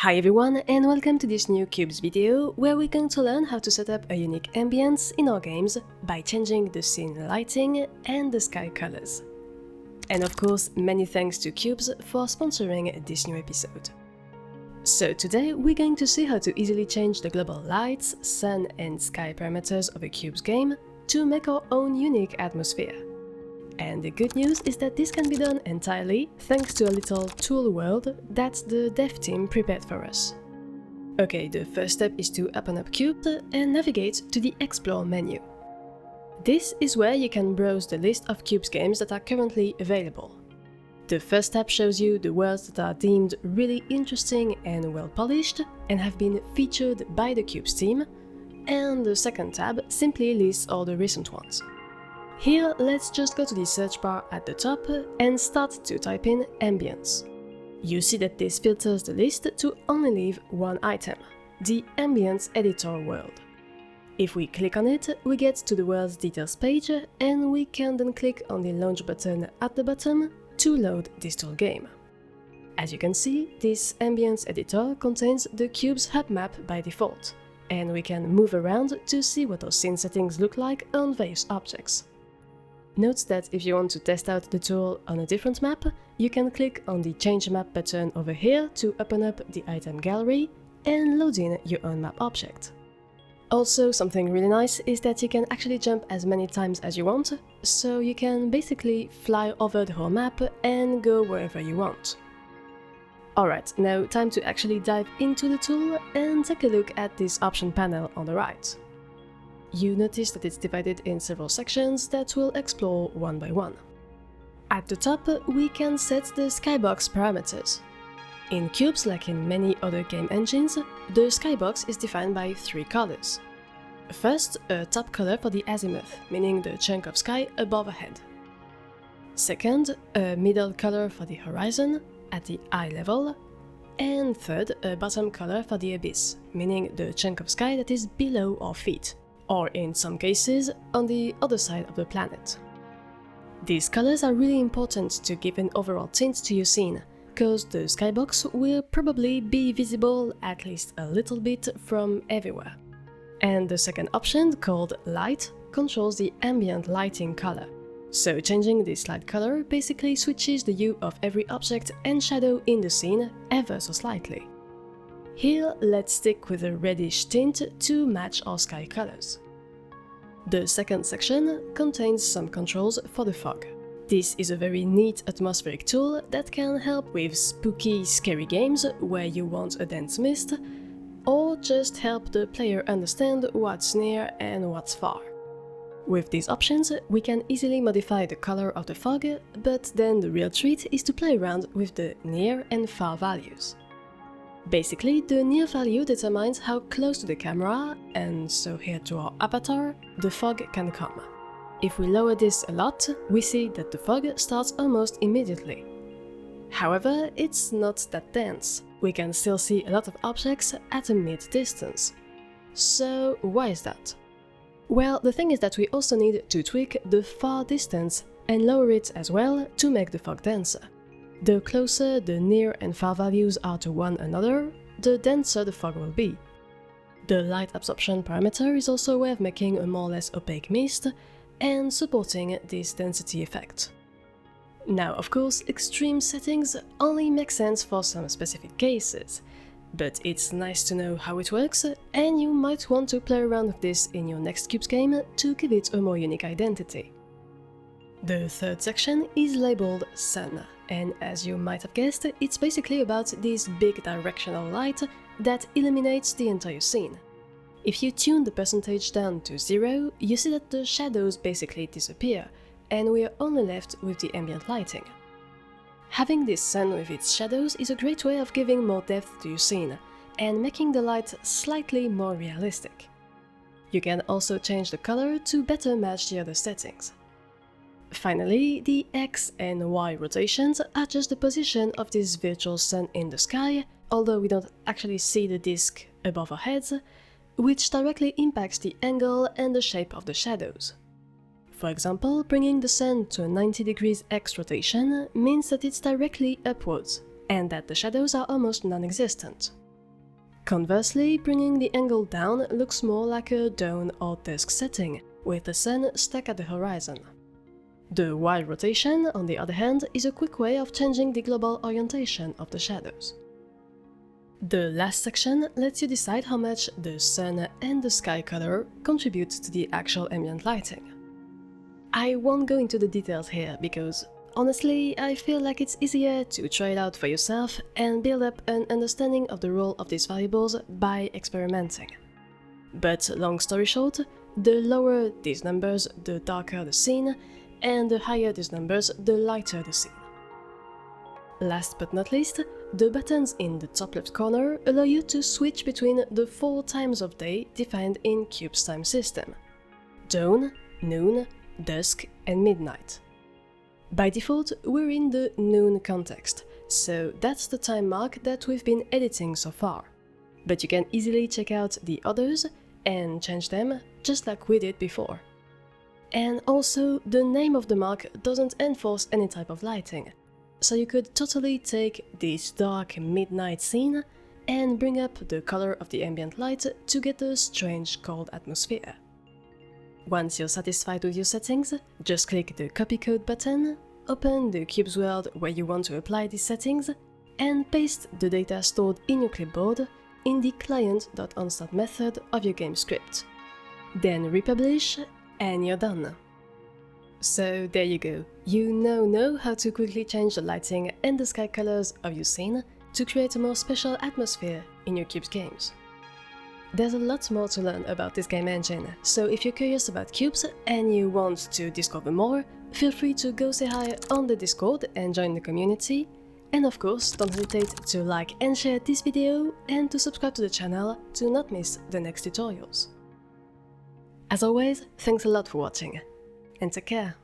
Hi everyone and welcome to this new Cubzh video where we're going to learn how to set up a unique ambience in our games by changing the scene lighting and the sky colors. And of course, many thanks to Cubzh for sponsoring this new episode. So today we're going to see how to easily change the global lights, sun and sky parameters of a Cubzh game to make our own unique atmosphere. And the good news is that this can be done entirely thanks to a little tool world that the dev team prepared for us. Okay, the first step is to open up Cubzh and navigate to the Explore menu. This is where you can browse the list of Cubzh games that are currently available. The first tab shows you the worlds that are deemed really interesting and well polished and have been featured by the Cubzh team, and the second tab simply lists all the recent ones. Here, let's just go to the search bar at the top and start to type in Ambience. You see that this filters the list to only leave one item, the Ambience editor world. If we click on it, we get to the world's details page and we can then click on the launch button at the bottom to load this tool game. As you can see, this Ambience editor contains the Cubzh hub map by default, and we can move around to see what our scene settings look like on various objects. Note that if you want to test out the tool on a different map, you can click on the Change Map button over here to open up the item gallery and load in your own map object. Also, something really nice is that you can actually jump as many times as you want, so you can basically fly over the whole map and go wherever you want. Alright, now time to actually dive into the tool and take a look at this option panel on the right. You notice that it's divided in several sections that we'll explore one by one. At the top, we can set the skybox parameters. In Cubzh, like in many other game engines, the skybox is defined by three colors. First, a top color for the azimuth, meaning the chunk of sky above our head. Second, a middle color for the horizon, at the eye level. And third, a bottom color for the abyss, meaning the chunk of sky that is below our feet, or in some cases, on the other side of the planet. These colors are really important to give an overall tint to your scene, because the skybox will probably be visible at least a little bit from everywhere. And the second option, called Light, controls the ambient lighting color. So changing this light color basically switches the hue of every object and shadow in the scene ever so slightly. Here, let's stick with a reddish tint to match our sky colors. The second section contains some controls for the fog. This is a very neat atmospheric tool that can help with spooky, scary games where you want a dense mist, or just help the player understand what's near and what's far. With these options, we can easily modify the color of the fog, but then the real treat is to play around with the near and far values. Basically, the near value determines how close to the camera, and so here to our avatar, the fog can come. If we lower this a lot, we see that the fog starts almost immediately. However, it's not that dense. We can still see a lot of objects at a mid-distance. So why is that? Well, the thing is that we also need to tweak the far distance and lower it as well to make the fog denser. The closer the near and far values are to one another, the denser the fog will be. The light absorption parameter is also a way of making a more or less opaque mist and supporting this density effect. Now, of course, extreme settings only make sense for some specific cases, but it's nice to know how it works, and you might want to play around with this in your next Cubzh game to give it a more unique identity. The third section is labeled Sun, and as you might have guessed, it's basically about this big directional light that illuminates the entire scene. If you tune the percentage down to 0, you see that the shadows basically disappear, and we are only left with the ambient lighting. Having this sun with its shadows is a great way of giving more depth to your scene, and making the light slightly more realistic. You can also change the color to better match the other settings. Finally, the X and Y rotations are just the position of this virtual sun in the sky, although we don't actually see the disk above our heads, which directly impacts the angle and the shape of the shadows. For example, bringing the sun to a 90 degrees X rotation means that it's directly upwards, and that the shadows are almost non-existent. Conversely, bringing the angle down looks more like a dawn or dusk setting, with the sun stuck at the horizon. The Y rotation, on the other hand, is a quick way of changing the global orientation of the shadows. The last section lets you decide how much the sun and the sky color contribute to the actual ambient lighting. I won't go into the details here because, honestly, I feel like it's easier to try it out for yourself and build up an understanding of the role of these variables by experimenting. But long story short, the lower these numbers, the darker the scene, and the higher these numbers, the lighter the scene. Last but not least, the buttons in the top left corner allow you to switch between the 4 times of day defined in Cubz's time system: dawn, noon, dusk, and midnight. By default, we're in the noon context, so that's the time mark that we've been editing so far. But you can easily check out the others and change them just like we did before. And also, the name of the mark doesn't enforce any type of lighting, so you could totally take this dark midnight scene and bring up the color of the ambient light to get a strange cold atmosphere. Once you're satisfied with your settings, just click the copy code button, open the Cubzh world where you want to apply these settings, and paste the data stored in your clipboard in the client.onStart method of your game script. Then republish, and you're done. So there you go, you now know how to quickly change the lighting and the sky colors of your scene to create a more special atmosphere in your Cubzh games. There's a lot more to learn about this game engine, so if you're curious about Cubzh and you want to discover more, feel free to go say hi on the Discord and join the community. And of course, don't hesitate to like and share this video and to subscribe to the channel to not miss the next tutorials. As always, thanks a lot for watching, and take care!